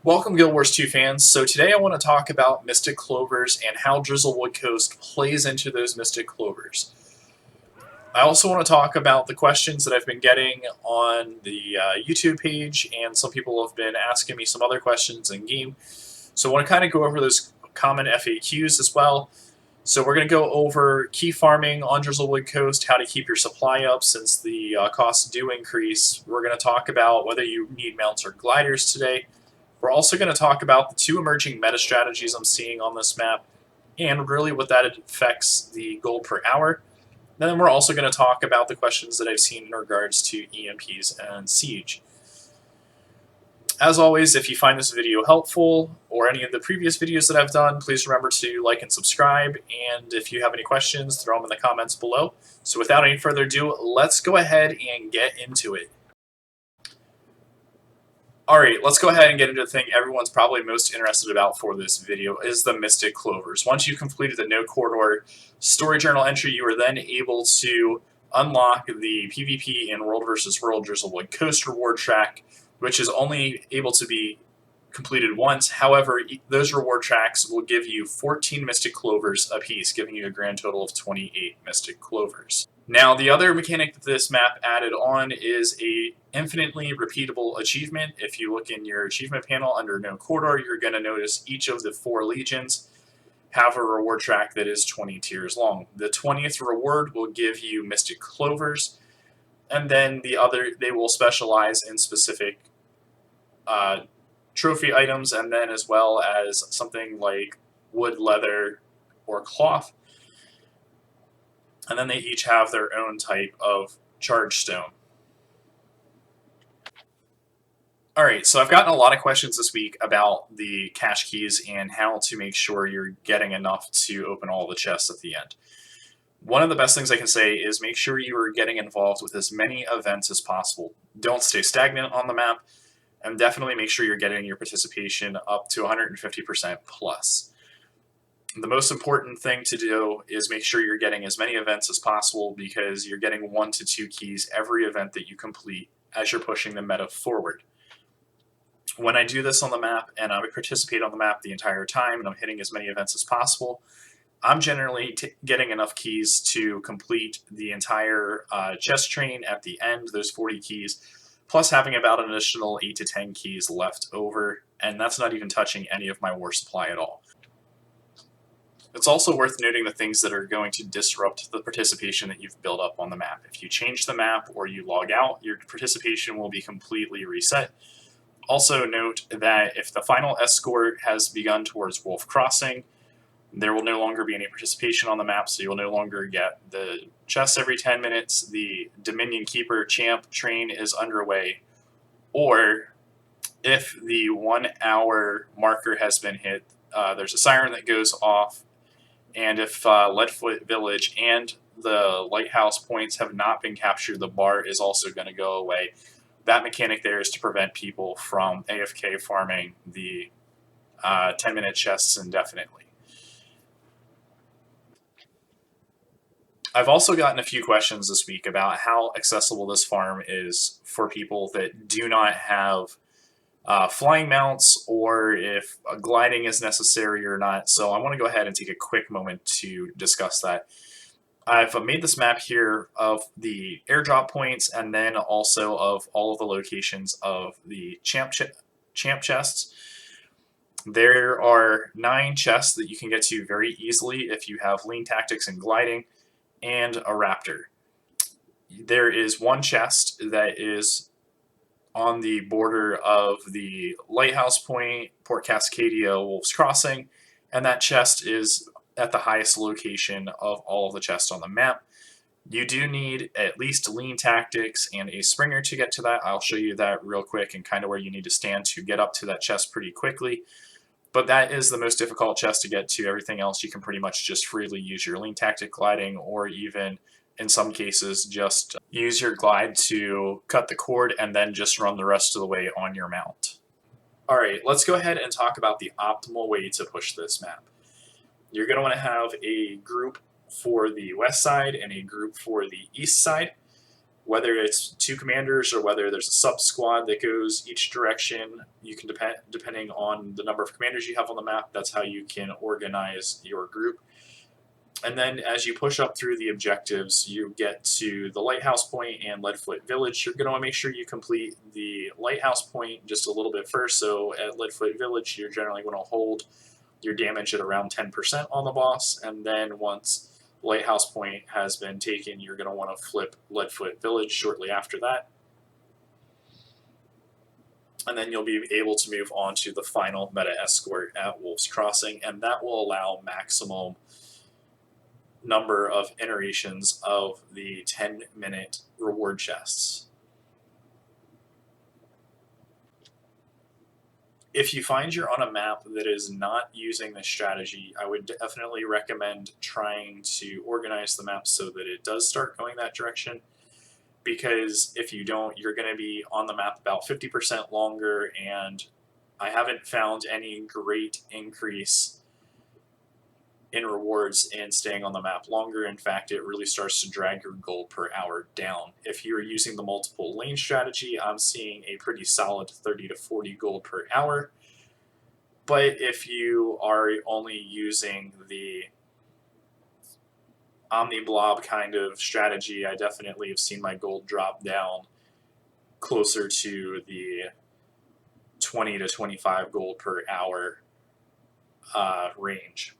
Welcome Guild Wars 2 fans. So today I want to talk about Mystic Clovers and how DrizzleWood Coast plays into those Mystic Clovers. I also want to talk about the questions that I've been getting on the YouTube page, and some people have been asking me some other questions in game. So I want to kind of go over those common FAQs as well. So we're going to go over key farming on DrizzleWood Coast, how to keep your supply up since the costs do increase. We're going to talk about whether you need mounts or gliders today. We're also going to talk about the two emerging meta strategies I'm seeing on this map and really what that affects the gold per hour. And then we're also going to talk about the questions that I've seen in regards to EMPs and Siege. As always, if you find this video helpful or any of the previous videos that I've done, please remember to like and subscribe. And if you have any questions, throw them in the comments below. So without any further ado, let's go ahead and get into it. Alright, let's go ahead and get into the thing everyone's probably most interested about for this video, is the Mystic Clovers. Once you've completed the No Corridor story journal entry, you are then able to unlock the PvP in World vs. World DrizzleWood Coast reward track, which is only able to be completed once. However, those reward tracks will give you 14 Mystic Clovers apiece, giving you a grand total of 28 Mystic Clovers. Now, the other mechanic that this map added on is a infinitely repeatable achievement. If you look in your achievement panel under No Corridor, you're going to notice each of the 4 legions have a reward track that is 20 tiers long. The 20th reward will give you Mystic Clovers, and then the other, they will specialize in specific trophy items, and then as well as something like wood, leather, or cloth. And then they each have their own type of charge stone. Alright, so I've gotten a lot of questions this week about the cache keys and how to make sure you're getting enough to open all the chests at the end. One of the best things I can say is make sure you are getting involved with as many events as possible. Don't stay stagnant on the map, and definitely make sure you're getting your participation up to 150% plus. The most important thing to do is make sure you're getting as many events as possible, because you're getting 1 to 2 keys every event that you complete as you're pushing the meta forward. When I do this on the map and I participate on the map the entire time and I'm hitting as many events as possible, I'm generally getting enough keys to complete the entire chest train at the end, those 40 keys, plus having about an additional 8 to 10 keys left over, and that's not even touching any of my war supply at all. It's also worth noting the things that are going to disrupt the participation that you've built up on the map. If you change the map or you log out, your participation will be completely reset. Also note that if the final escort has begun towards Wolf Crossing, there will no longer be any participation on the map, so you'll no longer get the chests every 10 minutes, the Dominion Keeper Champ train is underway, or if the 1 hour marker has been hit, there's a siren that goes off. And if Leadfoot Village and the lighthouse points have not been captured, the bar is also going to go away. That mechanic there is to prevent people from AFK farming the 10-minute chests indefinitely. I've also gotten a few questions this week about how accessible this farm is for people that do not have flying mounts, or if gliding is necessary or not. So I want to go ahead and take a quick moment to discuss that. I've made this map here of the airdrop points and then also of all of the locations of the champ chests. There are 9 chests that you can get to very easily if you have lean tactics and gliding and a raptor. There is 1 chest that is on the border of the Lighthouse Point, Port Cascadia, Wolf's Crossing, and that chest is at the highest location of all of the chests on the map. You do need at least lean tactics and a springer to get to that. I'll show you that real quick and kind of where you need to stand to get up to that chest pretty quickly. But that is the most difficult chest to get to. Everything else you can pretty much just freely use your lean tactic gliding, or even in some cases just use your glide to cut the cord and then just run the rest of the way on your mount. Alright, let's go ahead and talk about the optimal way to push this map. You're going to want to have a group for the west side and a group for the east side. Whether it's 2 commanders or whether there's a sub squad that goes each direction, you can depending on the number of commanders you have on the map, that's how you can organize your group. And then as you push up through the objectives, you get to the Lighthouse Point and Leadfoot Village. You're going to want to make sure you complete the Lighthouse Point just a little bit first. So at Leadfoot Village, you're generally going to hold your damage at around 10% on the boss. And then once Lighthouse Point has been taken, you're going to want to flip Leadfoot Village shortly after that. And then you'll be able to move on to the final meta escort at Wolf's Crossing, and that will allow maximum number of iterations of the 10-minute reward chests. If you find you're on a map that is not using this strategy, I would definitely recommend trying to organize the map so that it does start going that direction, because if you don't, you're going to be on the map about 50% longer, and I haven't found any great increase in rewards and staying on the map longer. In fact, it really starts to drag your gold per hour down. If you're using the multiple lane strategy, I'm seeing a pretty solid 30 to 40 gold per hour. But if you are only using the Omni-Blob kind of strategy, I definitely have seen my gold drop down closer to the 20 to 25 gold per hour range.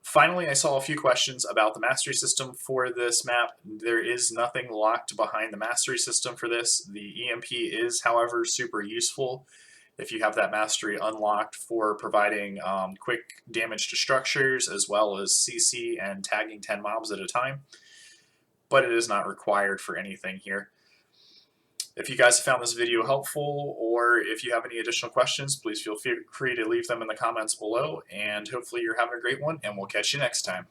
Finally, I saw a few questions about the mastery system for this map. There is nothing locked behind the mastery system for this. The EMP is, however, super useful if you have that mastery unlocked for providing quick damage to structures, as well as CC and tagging 10 mobs at a time. But it is not required for anything here. If you guys found this video helpful, or if you have any additional questions, please feel free to leave them in the comments below, and hopefully you're having a great one, and we'll catch you next time.